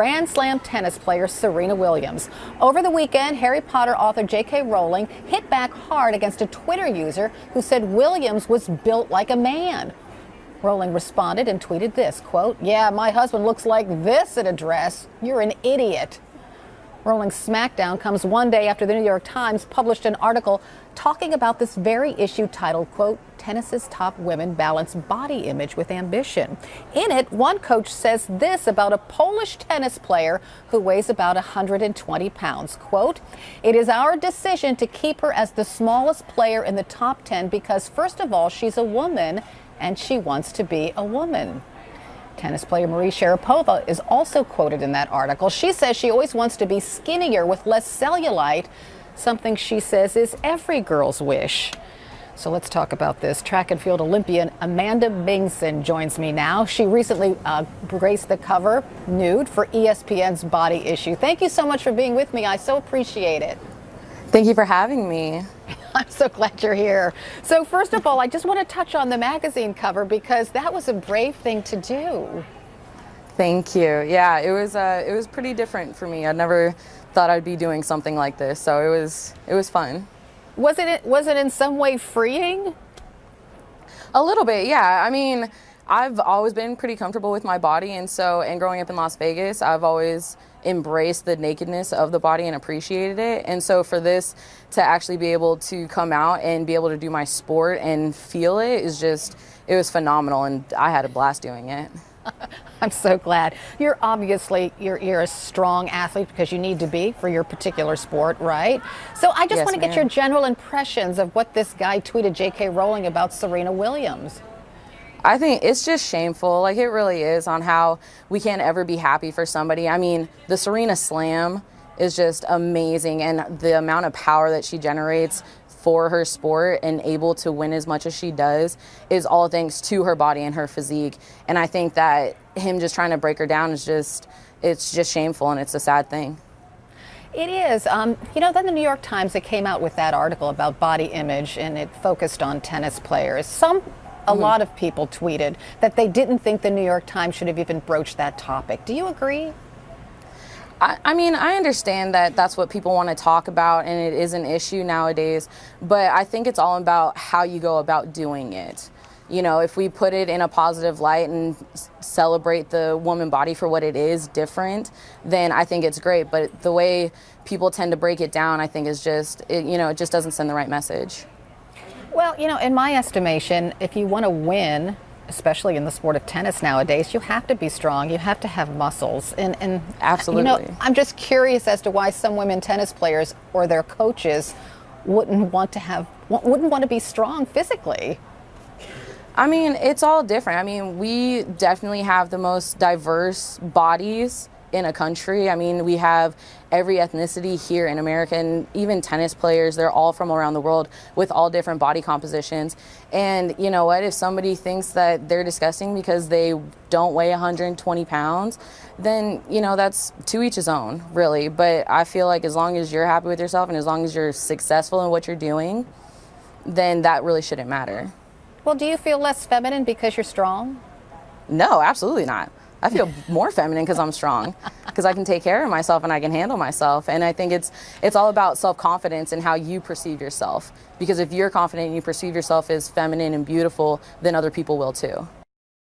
Grand Slam tennis player Serena Williams. Over the weekend, Harry Potter author K Rowling hit back hard against a Twitter user who said Williams was built like a man. Rowling responded and tweeted this, quote, "Yeah, my husband looks like this in a dress. You're an idiot." Rowling's smackdown comes one day after the New York Times published an article talking about this very issue titled, quote, "Tennis's top women balance body image with ambition." In it, one coach says this about a Polish tennis player who weighs about 120 pounds, quote, "It is our decision to keep her as the smallest player in the top 10 because, first of all, she's a woman and she wants to be a woman." Tennis player Marie Sharapova is also quoted in that article. She says she always wants to be skinnier with less cellulite, something she says is every girl's wish. So let's talk about this. Track and field Olympian Amanda Bingson joins me now. She recently graced the cover nude for ESPN's Body Issue. Thank you so much for being with me. I so appreciate it. Thank you for having me. I'm so glad you're here. So first of all, I just want to touch on the magazine cover because that was a brave thing to do. Thank you. Yeah, it was pretty different for me. I never thought I'd be doing something like this, so it was fun. Was it in some way freeing? A little bit, yeah. I mean, I've always been pretty comfortable with my body, and growing up in Las Vegas, I've always embraced the nakedness of the body and appreciated it. And so for this to actually be able to come out and be able to do my sport and feel it was phenomenal, and I had a blast doing it. I'm so glad. You're obviously you're a strong athlete because you need to be for your particular sport, right? So I just want to get your general impressions of what this guy tweeted K Rowling about Serena Williams. I think it's just shameful, like it really is, on how we can't ever be happy for somebody. I mean, the Serena Slam is just amazing, and the amount of power that she generates for her sport and able to win as much as she does is all thanks to her body and her physique. And I think that him just trying to break her down it's just shameful, and it's a sad thing. It is. Then the New York Times, it came out with that article about body image, and it focused on tennis players. A lot of people tweeted that they didn't think the New York Times should have even broached that topic. Do you agree? I mean, I understand that that's what people want to talk about, and it is an issue nowadays, but I think it's all about how you go about doing it. You know, if we put it in a positive light and celebrate the woman body for what it is different, then I think it's great. But the way people tend to break it down, I think is it just doesn't send the right message. Well, in my estimation, if you want to win, especially in the sport of tennis nowadays, you have to be strong. You have to have muscles. And absolutely. I'm just curious as to why some women tennis players or their coaches wouldn't want to be strong physically. I mean, it's all different. I mean, we definitely have the most diverse bodies in a country. I mean, we have every ethnicity here in America, and even tennis players, they're all from around the world with all different body compositions. And you know what, if somebody thinks that they're disgusting because they don't weigh 120 pounds, then, that's to each his own, really. But I feel like as long as you're happy with yourself and as long as you're successful in what you're doing, then that really shouldn't matter. Well, do you feel less feminine because you're strong? No, absolutely not. I feel more feminine because I'm strong, because I can take care of myself and I can handle myself. And I think it's all about self-confidence and how you perceive yourself. Because if you're confident and you perceive yourself as feminine and beautiful, then other people will too.